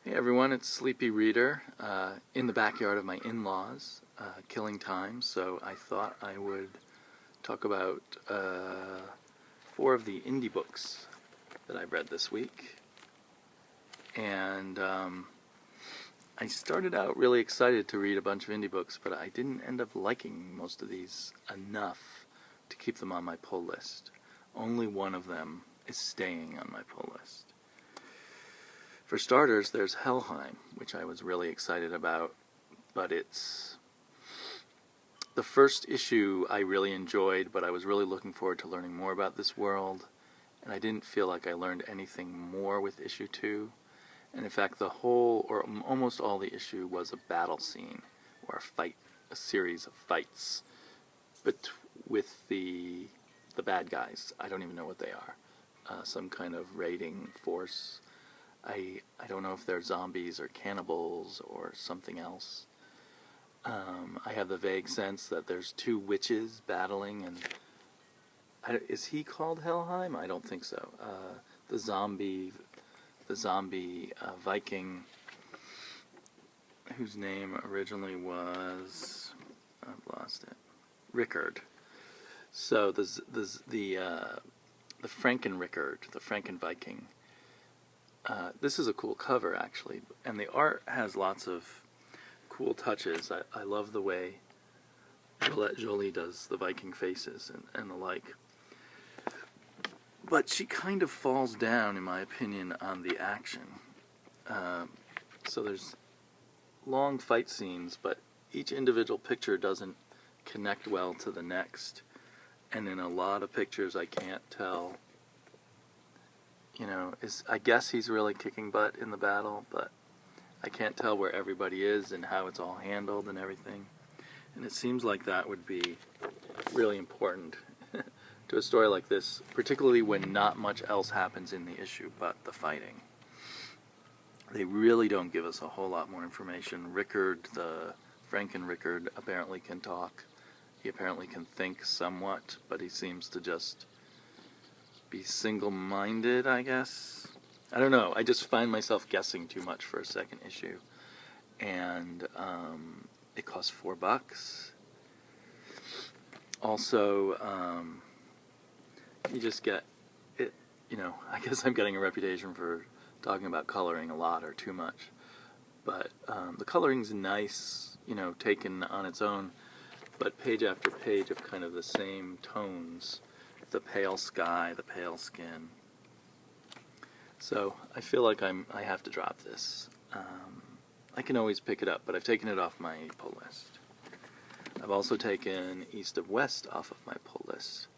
Hey everyone, it's Sleepy Reader in the backyard of my in-laws, killing time, so I thought I would talk about 4 of the indie books that I read this week. And I started out really excited to read a bunch of indie books, but I didn't end up liking most of these enough to keep them on my pull list. Only one of them is staying on my pull list. For starters, there's Helheim, which I was really excited about, but it's the first issue I really enjoyed, but I was really looking forward to learning more about this world, and I didn't feel like I learned anything more with issue 2. And in fact, the whole, or almost all the issue was a battle scene, or a series of fights with the bad guys. I don't even know what they are. Some kind of raiding force. I don't know if they're zombies or cannibals or something else. I have the vague sense that there's 2 witches battling, and is he called Helheim? I don't think so. The zombie Viking, whose name originally was, I've lost it, Rickard. So the Franken-Rickard, the Franken-Viking. This is a cool cover, actually, and the art has lots of cool touches. I love the way Colette Jolie does the Viking faces and the like. But she kind of falls down, in my opinion, on the action. So there's long fight scenes, but each individual picture doesn't connect well to the next. And in a lot of pictures, I can't tell. I guess he's really kicking butt in the battle, but I can't tell where everybody is and how it's all handled and everything. And it seems like that would be really important to a story like this, particularly when not much else happens in the issue but the fighting. They really don't give us a whole lot more information. Rickard, the Franken-Rickard, apparently can talk. He apparently can think somewhat, but he seems to just be single-minded, I guess. I don't know. I just find myself guessing too much for a second issue. And it costs $4. Also, you just get it. I guess I'm getting a reputation for talking about coloring a lot or too much. But the coloring's nice, taken on its own. But page after page of kind of the same tones. The pale sky, the pale skin. So I feel like I have to drop this. I can always pick it up, but I've taken it off my pull list. I've also taken East of West off of my pull list.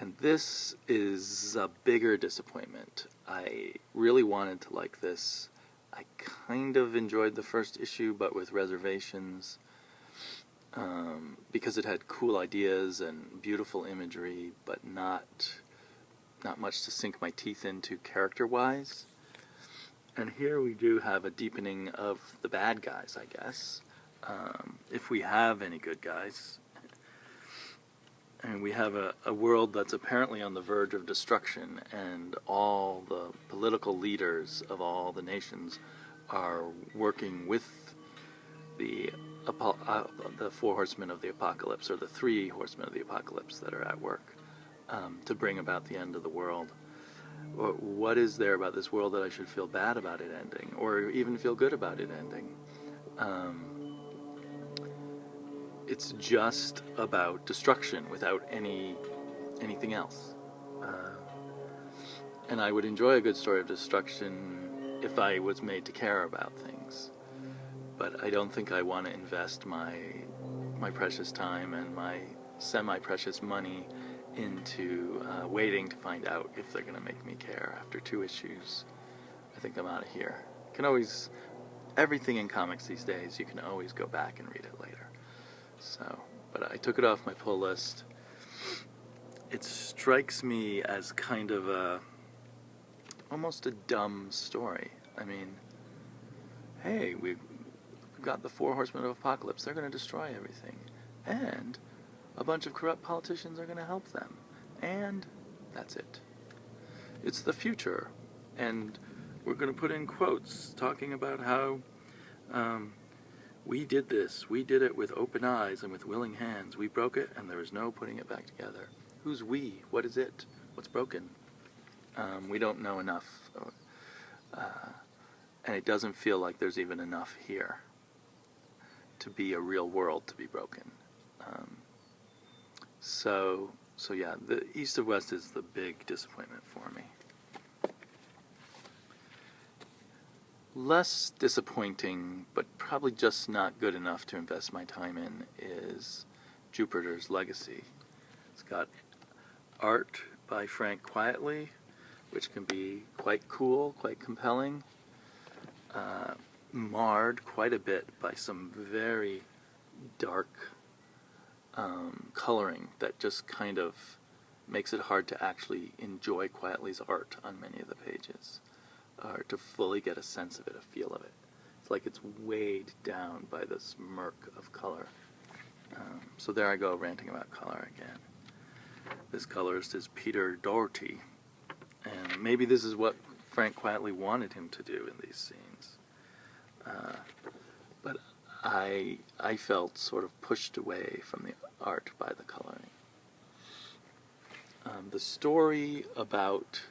And this is a bigger disappointment. I really wanted to like this. I kind of enjoyed the first issue, but with reservations. Because it had cool ideas and beautiful imagery, but not much to sink my teeth into character-wise. And here we do have a deepening of the bad guys, I guess, if we have any good guys. And we have a world that's apparently on the verge of destruction, and all the political leaders of all the nations are working with the 4 horsemen of the apocalypse, or the 3 horsemen of the apocalypse that are at work to bring about the end of the world. What is there about this world that I should feel bad about it ending, or even feel good about it ending? It's just about destruction without anything else. And I would enjoy a good story of destruction if I was made to care about things. But I don't think I want to invest my precious time and my semi-precious money into waiting to find out if they're going to make me care after 2 issues. I think I'm out of here. You can always, everything in comics these days, you can always go back and read it later. So, but I took it off my pull list. It strikes me as kind of almost a dumb story. I mean, hey, we've got the 4 horsemen of apocalypse. They're going to destroy everything. And a bunch of corrupt politicians are going to help them. And that's it. It's the future. And we're going to put in quotes talking about how we did this. We did it with open eyes and with willing hands. We broke it, and there was no putting it back together. Who's we? What is it? What's broken? We don't know enough. And it doesn't feel like there's even enough here to be a real world to be broken. So yeah, the East of West is the big disappointment for me. Less disappointing, but probably just not good enough to invest my time in, is Jupiter's Legacy. It's got art by Frank Quietly, which can be quite cool, quite compelling, marred quite a bit by some very dark coloring that just kind of makes it hard to actually enjoy Quietly's art on many of the pages, or to fully get a sense of it, a feel of it. It's like it's weighed down by this murk of color. So there I go, ranting about color again. This colorist is Peter Doherty, and maybe this is what Frank Quietly wanted him to do in these scenes. But I felt sort of pushed away from the art by the coloring. The story about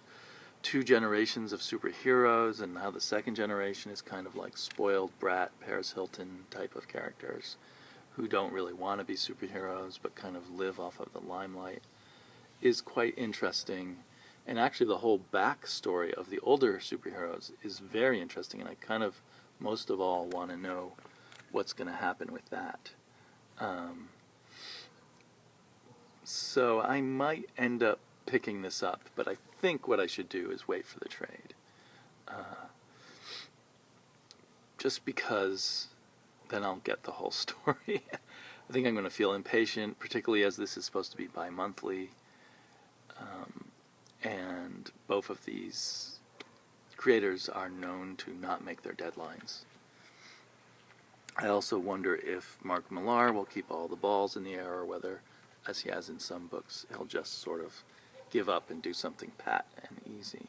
two generations of superheroes, and how the second generation is kind of like spoiled brat Paris Hilton type of characters who don't really want to be superheroes but kind of live off of the limelight, is quite interesting. And actually the whole backstory of the older superheroes is very interesting, and I kind of most of all want to know what's going to happen with that. So I might end up picking this up, but I think what I should do is wait for the trade. Just because then I'll get the whole story. I think I'm going to feel impatient, particularly as this is supposed to be bi-monthly. And both of these creators are known to not make their deadlines. I also wonder if Mark Millar will keep all the balls in the air, or whether, as he has in some books, he'll just sort of give up and do something pat and easy.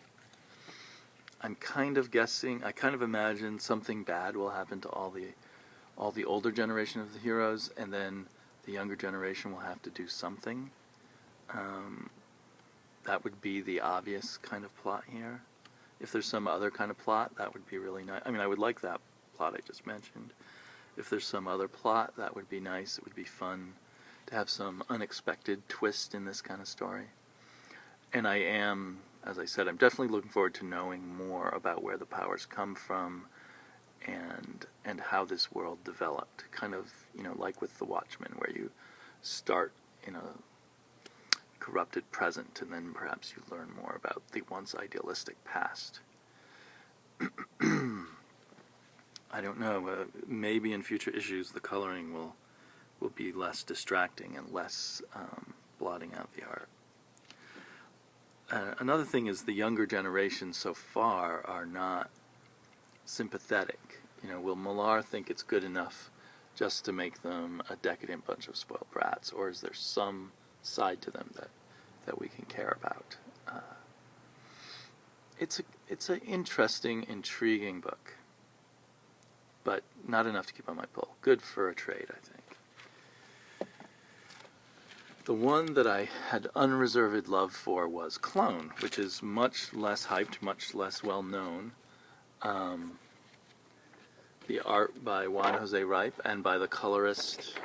I'm kind of guessing, I kind of imagine something bad will happen to all the older generation of the heroes, and then the younger generation will have to do something. That would be the obvious kind of plot here. If there's some other kind of plot, that would be really nice. I mean, I would like that plot I just mentioned. If there's some other plot, that would be nice. It would be fun to have some unexpected twist in this kind of story. And I am, as I said, I'm definitely looking forward to knowing more about where the powers come from, and how this world developed. Kind of, like with The Watchmen, where you start in a corrupted present, and then perhaps you learn more about the once idealistic past. I don't know, maybe in future issues the coloring will be less distracting and less blotting out the art. Another thing is the younger generation so far are not sympathetic. Will Millar think it's good enough just to make them a decadent bunch of spoiled brats, or is there some side to them that we can care about? It's an interesting, intriguing book, but not enough to keep on my pull. Good for a trade, I think. The one that I had unreserved love for was Clone, which is much less hyped, much less well known. The art by Juan Jose Ripe and by the colorist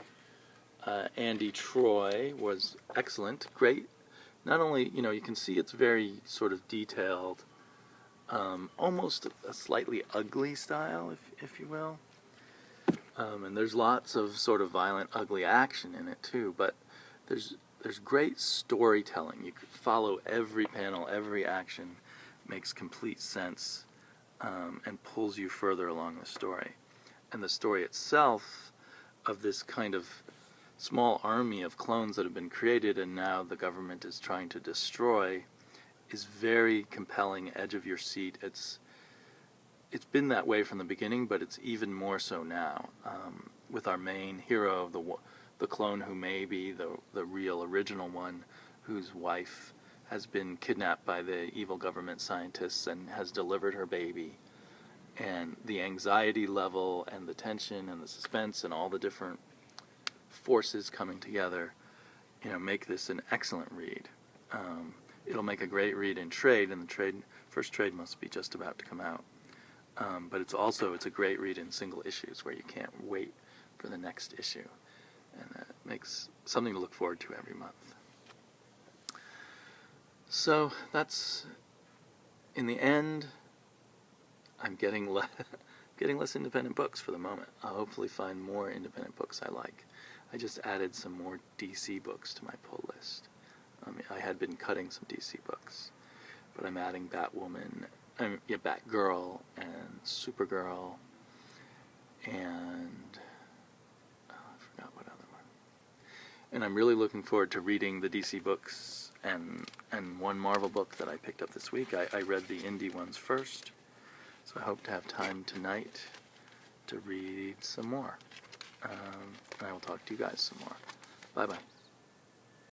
Andy Troy was excellent. Great. Not only, you can see it's very sort of detailed, almost a slightly ugly style, if you will. And there's lots of sort of violent, ugly action in it too, but there's great storytelling. You could follow every panel, every action makes complete sense, and pulls you further along the story. And the story itself of this kind of small army of clones that have been created and now the government is trying to destroy is very compelling, edge of your seat. It's been that way from the beginning, but it's even more so now, with our main hero, the clone who may be the real original one, whose wife has been kidnapped by the evil government scientists and has delivered her baby. And the anxiety level and the tension and the suspense and all the different forces coming together, make this an excellent read. It'll make a great read in trade, and the first trade must be just about to come out. But it's a great read in single issues where you can't wait for the next issue. And that makes something to look forward to every month. So that's, in the end, I'm getting less independent books for the moment. I'll hopefully find more independent books I like. I just added some more DC books to my pull list. I had been cutting some DC books, but I'm adding Batgirl and Supergirl, and I forgot what other one. And I'm really looking forward to reading the DC books and one Marvel book that I picked up this week. I read the indie ones first, so I hope to have time tonight to read some more. And I will talk to you guys some more. Bye-bye.